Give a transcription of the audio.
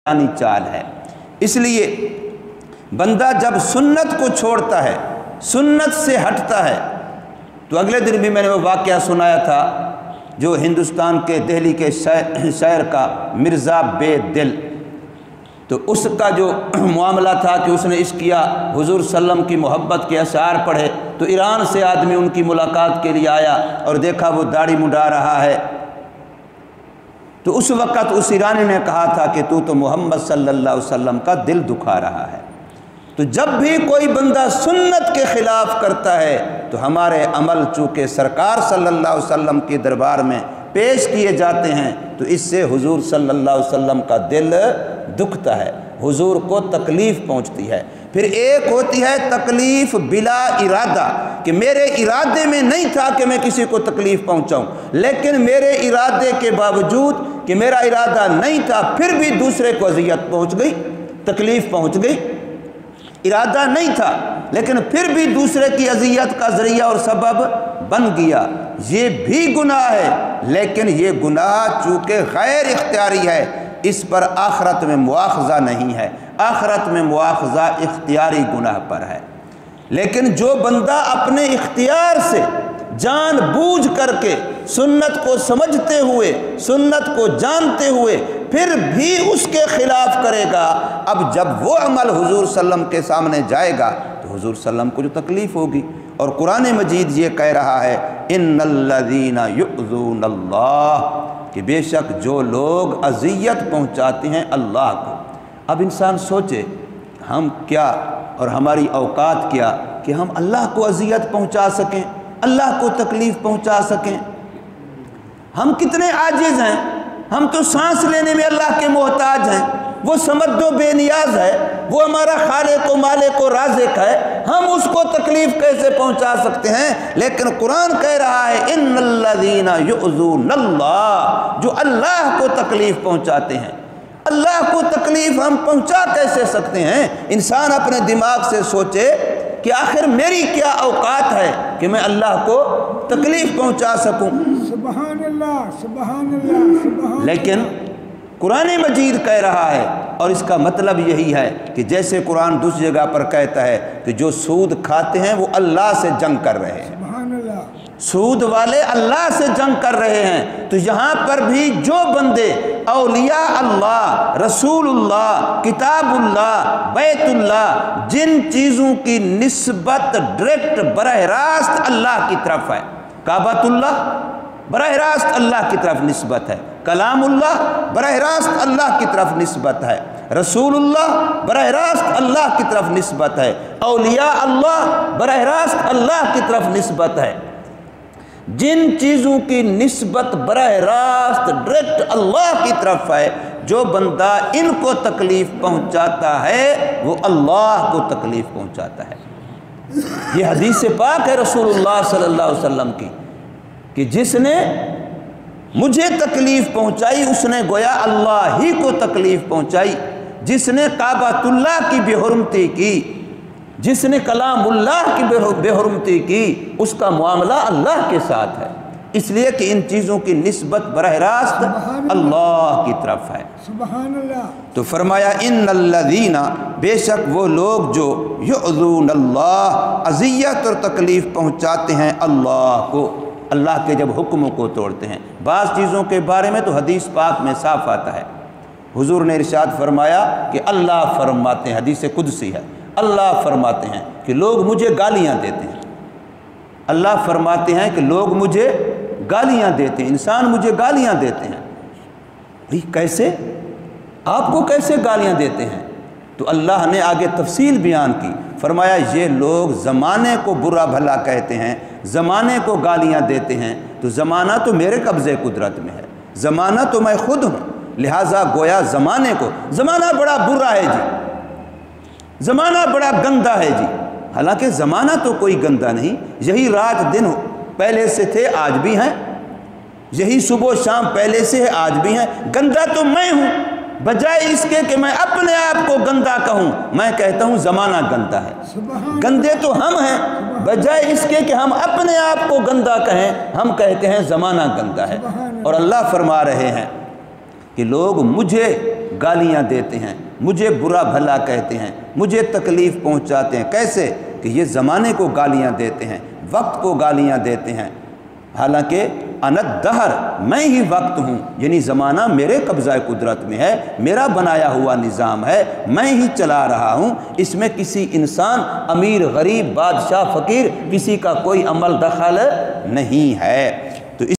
شیطانی چال ہے۔ اس لیے بندہ جب سنت کو چھوڑتا ہے، سنت سے ہٹتا ہے، تو اگلے دن بھی میں نے وہ واقعہ سنایا تھا جو ہندوستان کے دہلی کے شاعر کا مرزا بے دل، تو اس کا جو معاملہ تھا کہ اس نے عشق کیا، حضور صلی اللہ علیہ وسلم کی محبت کے اشعار پڑھے، تو ایران سے آدمی ان کی ملاقات کے لیے آیا اور دیکھا وہ داڑھی منڈا رہا ہے، تو اس وقت اس ایرانی نے کہا تھا کہ تو محمد صلی اللہ علیہ وسلم کا دل دکھا رہا ہے۔ تو جب بھی کوئی بندہ سنت کے خلاف کرتا ہے تو ہمارے عمل چونکہ سرکار صلی اللہ علیہ وسلم کے دربار میں پیش کیے جاتے ہیں تو اس سے حضور صلی اللہ علیہ وسلم کا دل دکھتا ہے، حضور کو تکلیف پہنچتی ہے۔ پھر ایک ہوتی ہے تکلیف بلا ارادہ، کہ میرے ارادے میں نہیں تھا کہ میں کسی کو تکلیف پہنچاؤں، لیکن میرے ارادے کے باوجود کہ میرا ارادہ نہیں تھا پھر بھی دوسرے کو اذیت پہنچ گئی، تکلیف پہنچ گئی، ارادہ نہیں تھا لیکن پھر بھی دوسرے کی اذیت کا ذریعہ اور سبب بن گیا، یہ بھی گناہ ہے، لیکن یہ گناہ چونکہ غیر اختیاری ہے اس پر آخرت میں مواخذہ نہیں ہے، آخرت میں مواخذہ اختیاری گناہ پر ہے۔ لیکن جو بندہ اپنے اختیار سے جان بوجھ کر کے سنت کو سمجھتے ہوئے، سنت کو جانتے ہوئے پھر بھی اس کے خلاف کرے گا، اب جب وہ عمل حضور صلی اللہ علیہ وسلم کے سامنے جائے گا تو حضور صلی اللہ علیہ وسلم کو جو تکلیف ہوگی۔ اور قرآن مجید یہ کہہ رہا ہے ان الذین یؤذون اللہ، کہ بے شک جو لوگ اذیت پہنچاتے ہیں اللہ کو۔ اب انسان سوچے ہم کیا اور ہماری اوقات کیا کہ ہم اللہ کو اذیت پہنچا سکیں، اللہ کو تکلیف پہنچا سکیں۔ ہم کتنے عاجز ہیں، ہم تو سانس لینے میں اللہ کے محتاج ہیں، وہ سمد و بے نیاز ہے، وہ ہمارا خالق و مالک و رازق ہے، ہم اس کو تکلیف کیسے پہنچا سکتے ہیں؟ لیکن قرآن کہہ رہا ہے ان الذین یؤذون اللہ، جو اللہ کو تکلیف پہنچاتے ہیں۔ اللہ کو تکلیف ہم پہنچا کیسے سکتے ہیں؟ انسان اپنے دماغ سے سوچے کہ آخر میری کیا اوقات ہے کہ میں اللہ کو تکلیف پہنچا سکوں۔ سبحان اللہ، سبحان اللہ، سبحان۔ لیکن قرآن مجید کہہ رہا ہے، اور اس کا مطلب یہی ہے کہ جیسے قرآن دوسری جگہ پر کہتا ہے کہ جو سود کھاتے ہیں وہ اللہ سے جنگ کر رہے ہیں، سبحان اللہ، سود والے اللہ سے جنگ کر رہے ہیں، تو یہاں پر بھی جو بندے اولیاء اللہ، رسول اللہ، کتاب اللہ، بیت اللہ، جن چیزوں کی نسبت ڈائریکٹ براہ راست اللہ کی طرف ہے، کعبۃ اللہ براہ راست اللہ کی طرف نسبت ہے، کلام اللہ براہ راست اللہ کی طرف نسبت ہے، رسول اللہ براہ راست اللہ کی طرف نسبت ہے، اولیاء اللہ براہ راست اللہ کی طرف نسبت ہے، جن چیزوں کی نسبت براہ راست ڈائریکٹ اللہ کی طرف ہے، جو بندہ ان کو تکلیف پہنچاتا ہے وہ اللہ کو تکلیف پہنچاتا ہے۔ یہ حدیث پاک ہے رسول اللہ صلی اللہ علیہ وسلم کی کہ جس نے مجھے تکلیف پہنچائی اس نے گویا اللہ ہی کو تکلیف پہنچائی، جس نے کعبۃ اللہ کی بے حرمتی کی، جس نے کلام اللہ کی بے حرمتی کی، اس کا معاملہ اللہ کے ساتھ ہے، اس لیے کہ ان چیزوں کی نسبت براہ راست اللہ کی طرف ہے۔ سبحان اللہ۔ تو فرمایا ان الذین، بے شک وہ لوگ جو یؤذون اللہ، اذیت اور تکلیف پہنچاتے ہیں اللہ کو، اللہ کے جب حکموں کو توڑتے ہیں۔ بعض چیزوں کے بارے میں تو حدیث پاک میں صاف آتا ہے، حضور نے ارشاد فرمایا کہ اللہ فرماتے ہیں، حدیث قدسی ہے، اللہ فرماتے ہیں کہ لوگ مجھے گالیاں دیتے ہیں، اللہ فرماتے ہیں کہ لوگ مجھے گالیاں دیتے ہیں، انسان مجھے گالیاں دیتے ہیں۔ بھئی کیسے؟ آپ کو کیسے گالیاں دیتے ہیں؟ تو اللہ نے آگے تفصیل بیان کی، فرمایا یہ لوگ زمانے کو برا بھلا کہتے ہیں، زمانے کو گالیاں دیتے ہیں، تو زمانہ تو میرے قبضے قدرت میں ہے، زمانہ تو میں خود ہوں، لہٰذا گویا زمانے کو، زمانہ بڑا برا ہے جی، زمانہ بڑا گندا ہے جی، حالانکہ زمانہ تو کوئی گندا نہیں، یہی رات دن پہلے سے تھے آج بھی ہیں، یہی صبح و شام پہلے سے ہے آج بھی ہیں، گندا تو میں ہوں، بجائے اس کے کہ میں اپنے آپ کو گندا کہوں میں کہتا ہوں زمانہ گندا ہے، گندے تو ہم ہیں، بجائے اس کے کہ ہم اپنے آپ کو گندا کہیں ہم کہتے ہیں زمانہ گندا ہے۔ اور اللہ فرما رہے ہیں کہ لوگ مجھے گالیاں دیتے ہیں، مجھے برا بھلا کہتے ہیں، مجھے تکلیف پہنچاتے ہیں۔ کیسے کہ یہ زمانے کو گالیاں دیتے ہیں، وقت کو گالیاں دیتے ہیں، حالانکہ انا الدہر، میں ہی وقت ہوں، یعنی زمانہ میرے قبضہ قدرت میں ہے، میرا بنایا ہوا نظام ہے، میں ہی چلا رہا ہوں، اس میں کسی انسان، امیر غریب، بادشاہ فقیر، کسی کا کوئی عمل دخل نہیں ہے۔